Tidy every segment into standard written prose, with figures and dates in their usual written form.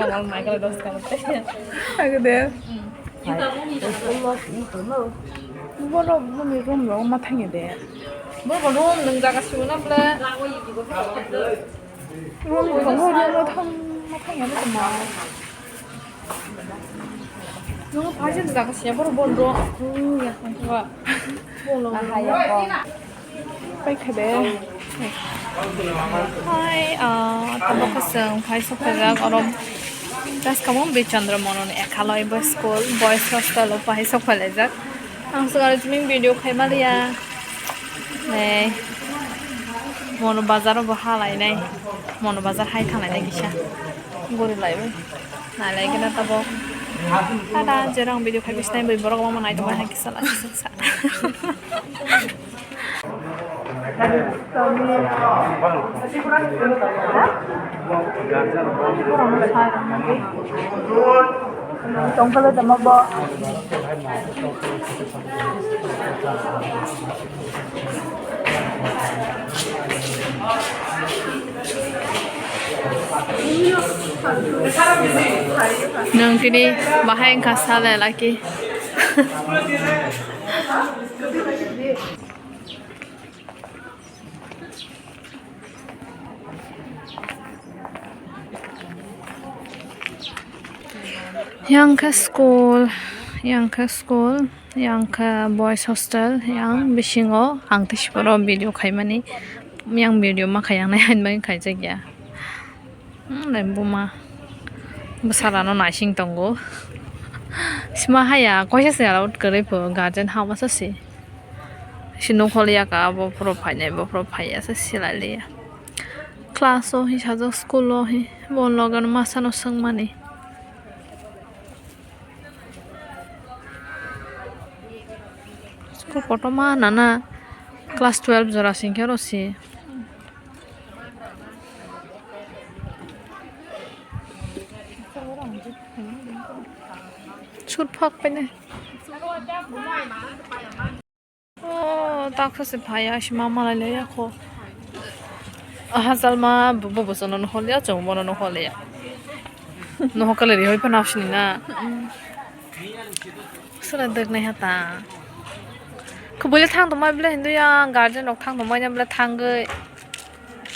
나가 말 많이 그래 넣었을 것 같아. 아 그래? 뭐라 뭐니 좀 너무 탕이 돼. 뭘 보는 능자가 시원한 그래. 그럼 정말로 탕이 안 되지 마. 너가 바지 능자가 시야 보러 보러. 야, 그거. 보러. 아하야 거. 빨리 돼. Hai, tambah keseng, Hai Sopejak, orang das kamu bercandra mono ni, kalau ibu school, boys hostel, apa Hai Sopejak, langsung ada ceming video kayak malia, nih, mono bazar berhalai nih, mono bazar Hai kan lagi kisah, gurih lagi, nah lagi kita tahu, ada jarang video kayak bisnya ibu baru kamu mana itu banyak kisah lagi susah. 정글에 담아 봐. Nang kini bahain kasar lagi. Yang ke school, yang ke boys hostel, yang bisingo, ang tisporo video kai mani, yang video mak yang naik main kai jaga. Lembu mah besar anu nasi tunggu. Semua haya, kau sih selalu kerja garden house sih. Sinu kuliah ka, bo profile sih lali ya. Kelas oh, hisado school oh, bon logan masa no sang mani. Foto mana na kelas 12 jara singkir sih. Surpak pene. Oh, tak sih payah sih mama lele ya kok. Asal mah bubu bosan no holia, cuma no holia. No kalau dia pun option na. Sudah deg hata. Keboleh thang tu mai bela Hindu yang garden ok thang tu mai bela thang ke,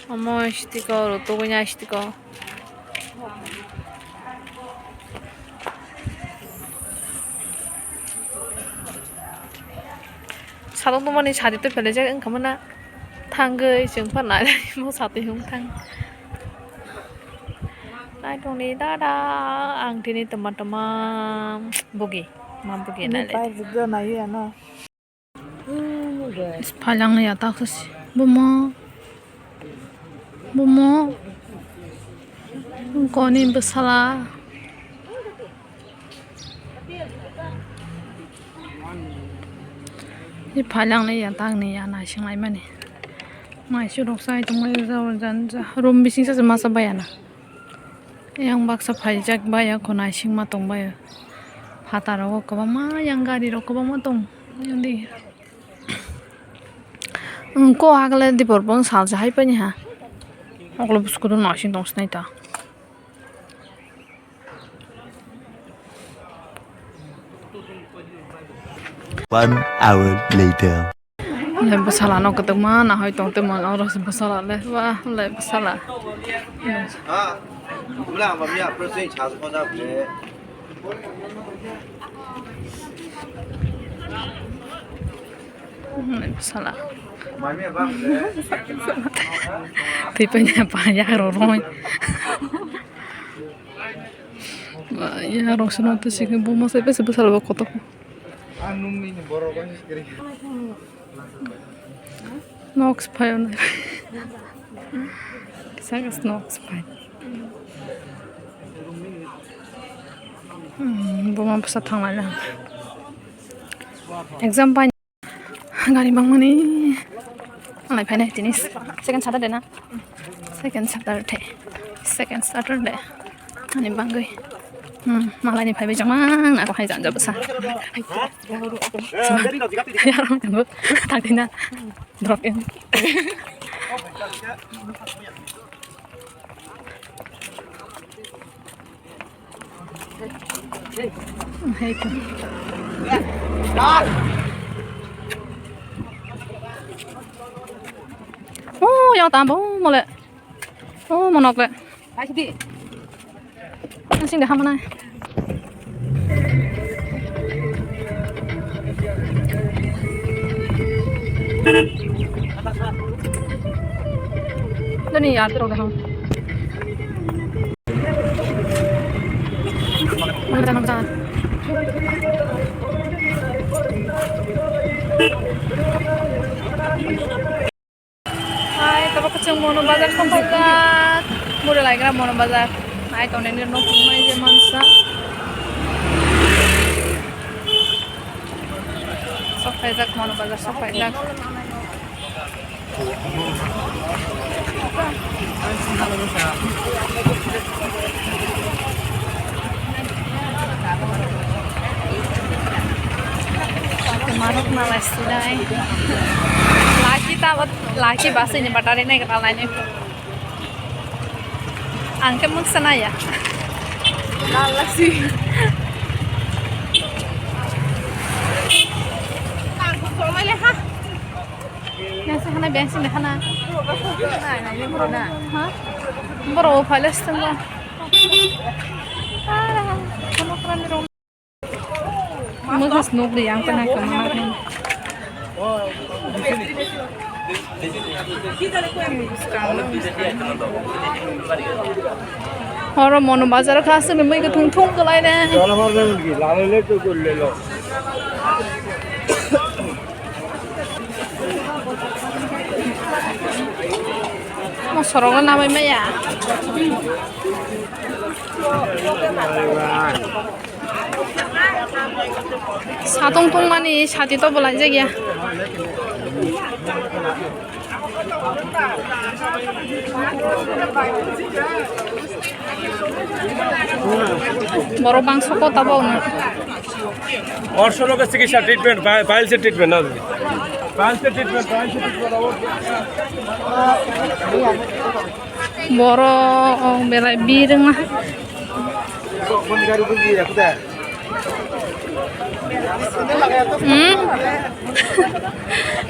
amo istiko, roto punya istiko. Sadong tu mana cari tu pelajar yang kamu na thang ke, jengpa nai mau satu yang thang. Nai tu ni dah, ang tini teman-teman bugi, mampugi nai. Pai juga nai ya na. Palang ya tak sih, bumo, kau ni bersalah. Ini palang ni ya tak ni ya nasi ngai mana? Nasi roksai tu mai jauh janja, room bising saja masa bayana. Yang baksa pajak bayar kau nasi matong bayar. Hata rokok kau mah, yang gari rokok kau matong, yang di. Kau agak di perbon salja hai punya ha. Aku lebih suka tu nasi dong senai ta. 1 hour later. Lebih salah nak ketemu mana hai tong teman orang sebab salah leh wah lebih salah. Ah, ulang apa ya? Proses cara kau dah boleh. Lebih salah. Mami apa boleh? Tipenya payah orang. Ya orang senang tu sih kebu masa itu sebesar apa kotor. Anu ini borok kan sekali. Nox payon. Sangat nox pay. Buma pasal thang lah. Exam pan. Gari bang mana? Alai pay naik jenis. Second Saturday na. Second Saturday. Ani bang gue. Malah ni pay bejaman. Aku hai jangan besar. Ya orang tunggu. Tadi na drop in. Itu. Oh, yang tambah mulai. Oh, monok le. Masih dah mana? Ini ya terus dah. Mana mana. Hai, kita ke Mono Bazar Songkok. Mulai lagi kan Mono Bazar. Hai, tahun ini no pemain zaman sa. Sampai jak Mono Bazar sampai jak. Maruk malas sudah. Laki bahasa ini batari naik kenal lainnya. Angke mun sana ya. Malas sih. Yang sana bensin deh sana. Nah, ini corona. Hah? Bro, palas tengah. Kamu keren dong. Mungkin snoop deh yang pernah kemarin. Orang Mono Bazar khas में मैं तो ठुंग के लाए हैं चलो हमारे की लाल ले तो कुल ले लो mau sorong nama apa ya 사동 통만이 샤디 더블 안색이야 বড় মাংস কত পাবো और सोलो का चिकित्सा ट्रीटमेंट पायल से ट्रीटमेंट ना पायल से ट्रीटमेंट বড় বেলা বিরং कौन गाड़ी को भी रखता है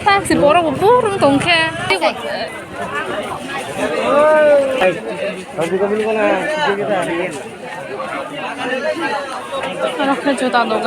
당시 뭐라고 모르는 동캐 이거 कभी कभी को ना किसी का नहीं 이렇게 주다 노간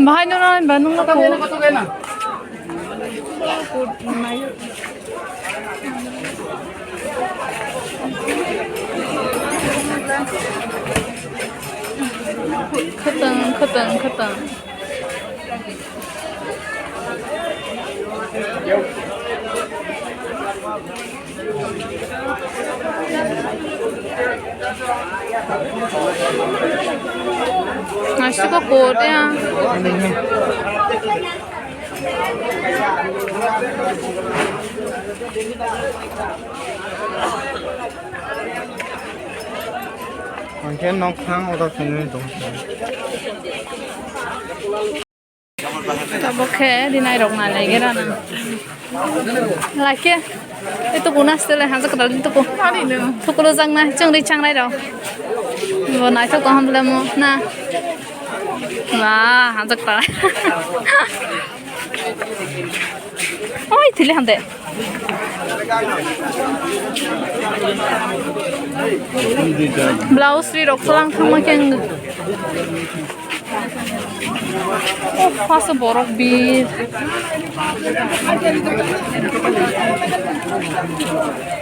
Bahay na lang ba nung ako? Katang. Masih kok ya. Mungkin nongkrong atau sini dong. Tabokhe dinai rok na lagi rana. Laki itu punas tele hansa kadal itu ko. Tadi nih. Tukulu jang na chungri chang nai ro. Bo nai to ko ham le mo na. Wah, hansa kadal. Oi, thile hande. Blouse ri rok salang thangma keng. Oh, fasa borok bir.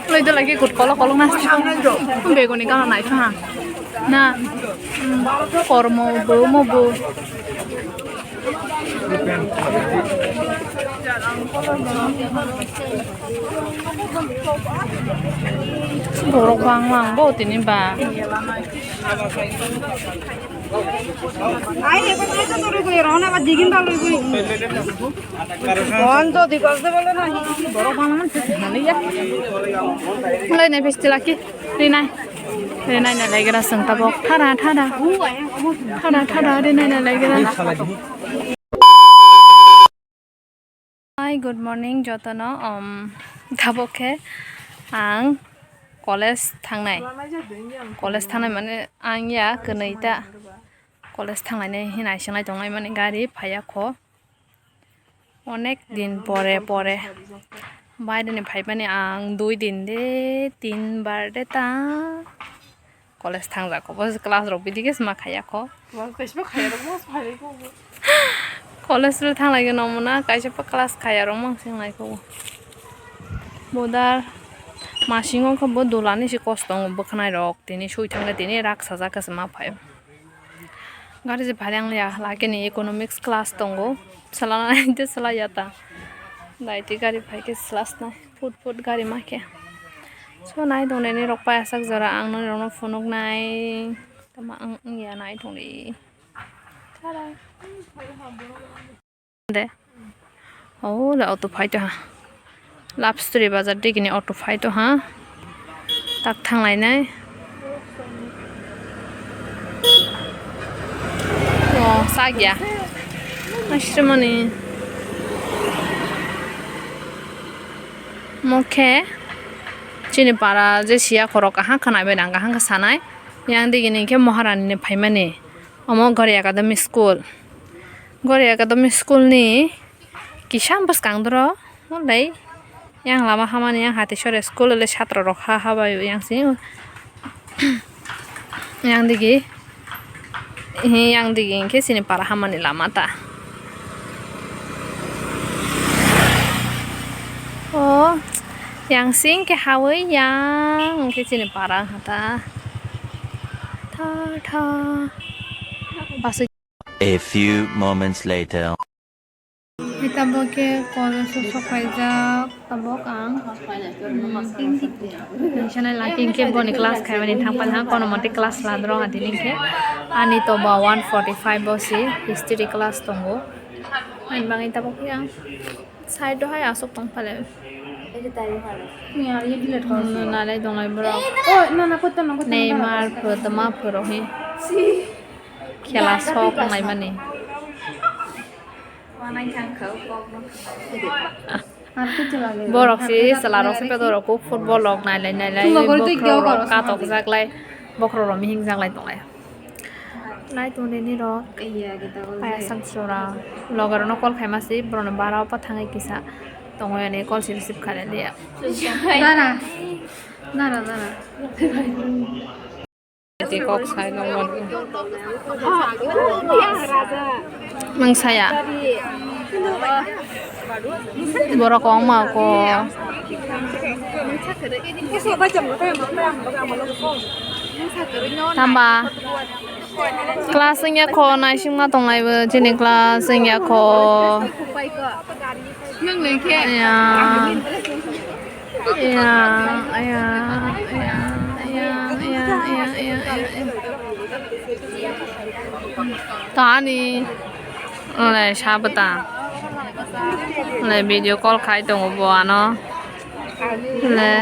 Lo itu lagi ikut kolong nasi. Begoni kalau naik ha. Nah, kormo bu. borok bang bo tini ba I এবার তো তোর কই রহনা বা দিগিন ভালো কই কোন তো দিকতে বলে না বড় বানান মানে ya mulai nih pasti lagi Rinai nih lagi raseng tabok thada Rinai nih lagi Hi good morning jotono gabokhe ang college थांनाय माने आं या गनैता कलेज थांनानै हिनाय संनाय दंनाय माने गारि फायाख अनेक दिन परे बायदनि फाइबानि आं 2 दिन दे 3 बार दे ता कलेज थांजाखौ क्लास रो बिदिगे मा खायाख कइसबा खायरो फाले को कलेज रो थांलायगोन नमना काइसबा क्लास खायारो मांसिंनायखौ बोदार मासिङाव खबो दलानि सि कस्ट दङ बखनाय रक दिनै सय थांगा दिनै राखसा जागास मा फाय गारि जे भारियां लिया लागेनि इकोनॉमिक्स क्लास दङ सलानाय दे सलायाता दाइति गारि फायके क्लास ना फुट गारि माके सो नाय दनेनि रक पायासाक जरा आं नरनो फनक नाय तमा आं या नाय दंनि थारा दे औ ला अटो फायतो हा लाभ स्टोरी बाजार दिगिनि अटो फायतो हा tak थांलायनाय सागिया आश्रमनि मखे चिनि पारा जे सिया खरक हा खानाय बेदां गाहां सानाय yang दिगिनि के महारानी फायमानि अमो गरि एकाडेमी स्कुल नि किसाम बस कांद्र होलै yang lama hamani yang hati sore school le chatra rok ha habayo yang sing yang digi ke sini para hamani lama ta oh yang sing ke hawe yang ke sini para hata ta basu A few moments later. Itaboke kono sosokajak tabok ang channel lagi ke boni class khaimani thangpal ha kono mate class ladro adini ke ani to ba 145 bosi history class tongo an bangi tabok yang side do hai asok tongpale यार ये delete कर nalai dongai bro ओ ना ना कोता Neymar pertama perohi khela sok nai mani borok si salarok si pedorok ko football lok nailai bokrok katok jaklai bokrok ro mihing jaklai tonglai nai tone ni ro paya sansora logar no kol khaimasi brono bara pa thangai kisa tongoy ani kol si receive khale dia nara ti kok sai no mon mangsaya borok ong ma ko tamba kelas nya ko nai singma tonglai bo jeni kelas nya ko tani lai sabata lai video call khai tong bo ano le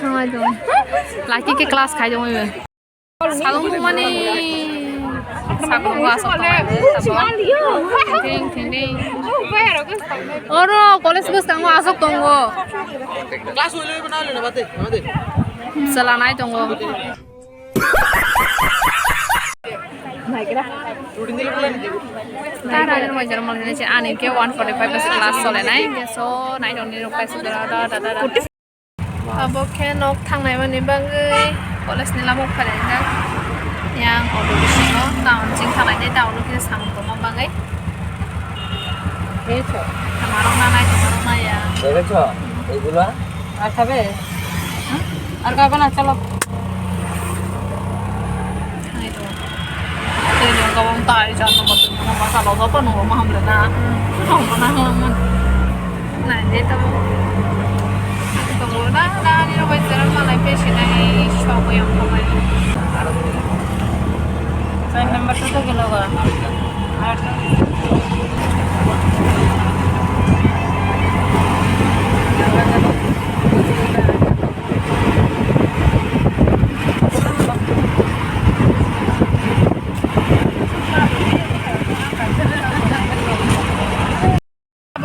khai dong laki ke class khai dong oi salong mani sakong ga sok ting oro college bus tang asok tonggo class হইলে না হলে না বাতে আমাদের salanai tonggo Tara dan wajar mulai sih ani ke 145 pas kelas sole nai so nai dong di rupai segera da aboke nok thangnai mani bangai college ni lamok phalenga yang odo bisino taun jing thangnai dai taun ke sang to ma bangai eso tamarong na ya দেখেছো এইগুলো আর খাবে আর খাবে না চলো ก็วงตายจ้ะตัวมันมาสารเราก็หนูมาทำเลยนะของมันนะมันไหนได้ตัวนะนี่เราไปเจอมาอะไรเป็นสิ่งไหนชอบไปยังทำไมใส่น้ำมันตัวกิโลกรัม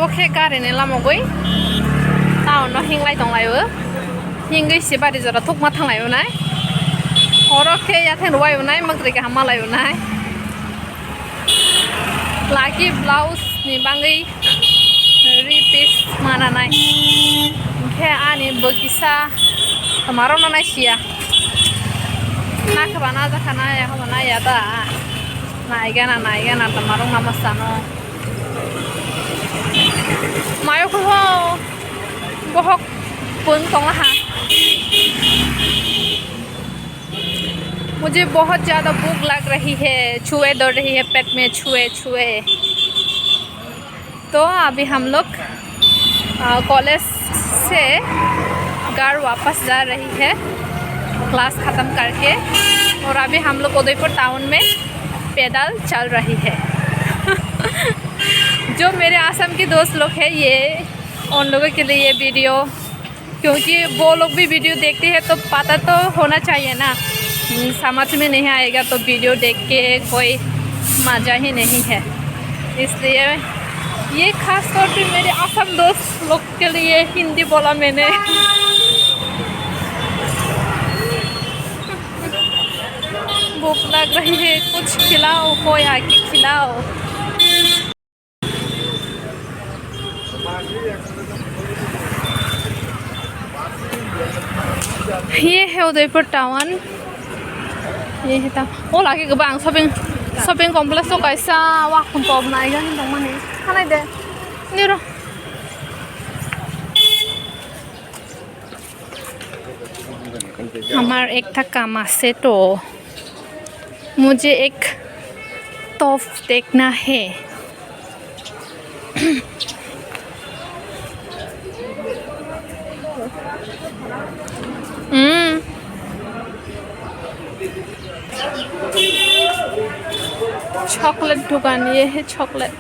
Oke karin ini lama gue, tahu no hinglai tong layu, hinggai si bari jara tuk matang layu nai, orang ke ya ten ruayu nai, magri ke hama layu nai, lagi blouse ni bangai, repiece mana nai, ke ani begisa, kemarin nai sia, nak kemana aja kana ya kemana ya dah, naikana, kemarin nama sano. मायो को हो बहुत पुन कौन है मुझे बहुत ज़्यादा भूख लग रही है छुए दौड़ रही है पेट में छुए तो अभी हम लोग कॉलेज से घर वापस जा रही है क्लास ख़त्म करके और अभी हम लोग उदयपुर टाउन में पैदल चल रही है जो मेरे आसम के दोस्त लोग हैं ये उन लोगों के लिए ये वीडियो क्योंकि वो लोग भी वीडियो देखते हैं तो पता तो होना चाहिए ना समझ में नहीं आएगा तो वीडियो देख के कोई मज़ा ही नहीं है इसलिए ये ख़ास तौर पे मेरे आसम दोस्त लोग के लिए हिंदी बोला मैंने भूख लग रही है कुछ खिलाओ कोई आके खिलाओ ये है उदयपुर टाउन ये है ता ओ lagi gebang shopping complex tuh kaisa wah kumpul naik kan tong mana kan ada ini loh हमार एक था काम से तो मुझे एक टॉप देखना है चॉकलेट दुकान ये है चॉकलेट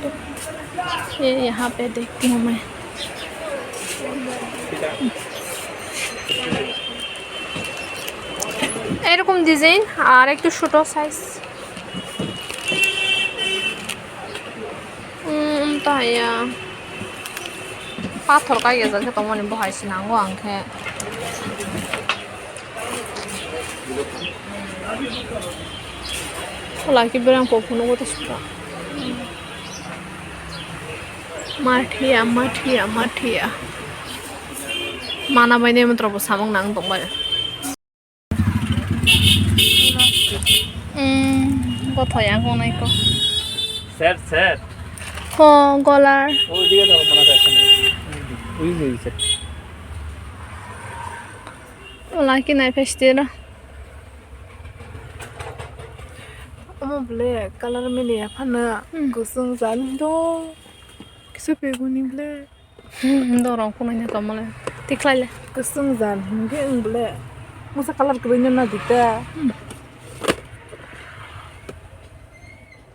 ये यहाँ पे देखती हूँ मैं এরকম ডিজাইন আর একটু ছোট সাইজ তাইয়া পাথর কাইয়ে যাচ্ছে তোমার বহাইছি নাঙ্গো আংখে lagi berang popuno ko tispa mathia mana mai ne mantro bo samang nang tong ba ko thoya ko nai ko set ko golar ওই দিকে দাও মনে আছে ওই হইছে lagi nai festira Oma black color में लिया फना कुसुम जान दो किसे पेगुनी black dorong ko nai to male tiklale कुसुम जान hinge black musa color kerja na dita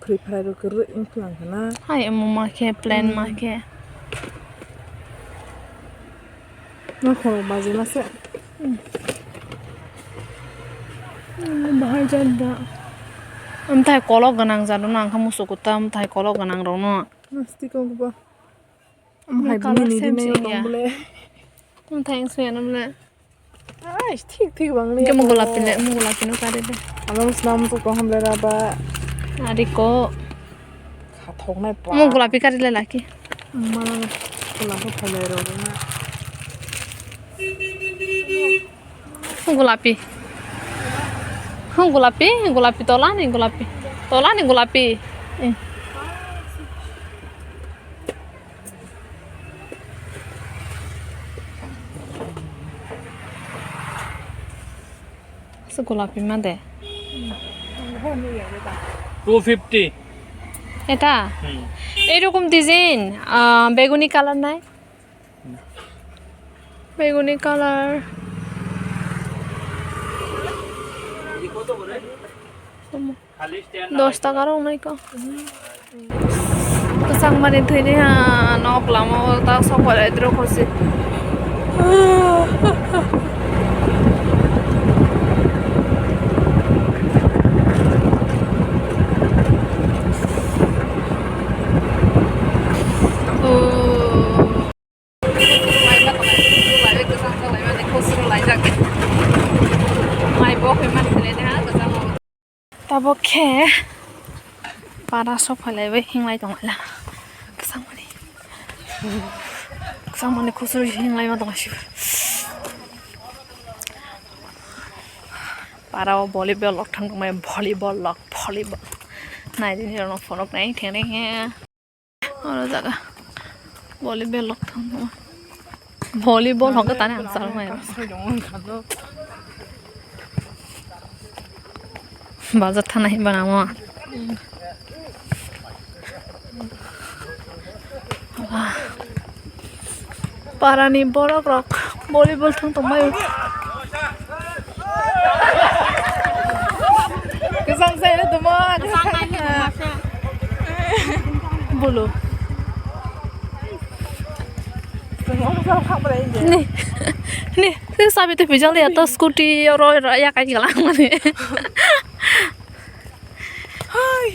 prepare kerja ingklang kana hai emu make plan make na khoro baje na se bahar janda Entah kalau ganang jadu nang kamu suku tam, entah kalau ganang rono. Nasti kau apa? Hai bini ni dong boleh. Entah yang suya namle. Ah, ठीक bang ni. Kamu gulapin no kare deh. Alam senam tu kau hamle raba. Adiko. Kathok nai pa. Kamu gulapi kare le laki. Mana gulap hamle raba na. Gulapi. Gulapi tola nih gulapi. Segulapi mah deh. 250 এটা এরকম design বেগুনি colour নাই বেগুনি colour 10 টাকারও নাই ক কেসাং মানে থইনি knock লামো তা সফল আইদ্র করছে Tabokhe para sofale we hinglai tongala samani khusur hinglai ma tongasi para volleyball lok thang mai volleyball nai din no phonok nai thene he ora jaga volleyball lok thang volleyball hok ta ne ansar mai बाजार था नहीं बनावा पारानी बरक रक volleyball थं तो मैं Kesang saya tu mah. बोलो nih nih saya sabi tu bijang lihat tu scooty orang ya kaji kalang mana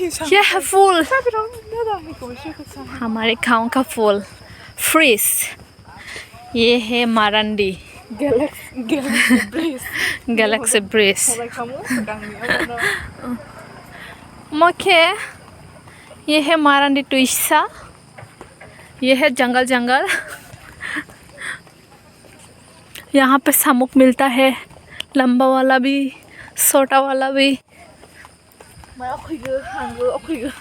ये है फूल हमारे गाँव का फूल फ्रीज ये है मारंडी गैलेक्सी ब्रिज मखे ये है मारंडी टुइसा ये है जंगल यहाँ पे शामुक मिलता है लंबा वाला भी छोटा वाला भी Mai aku juga,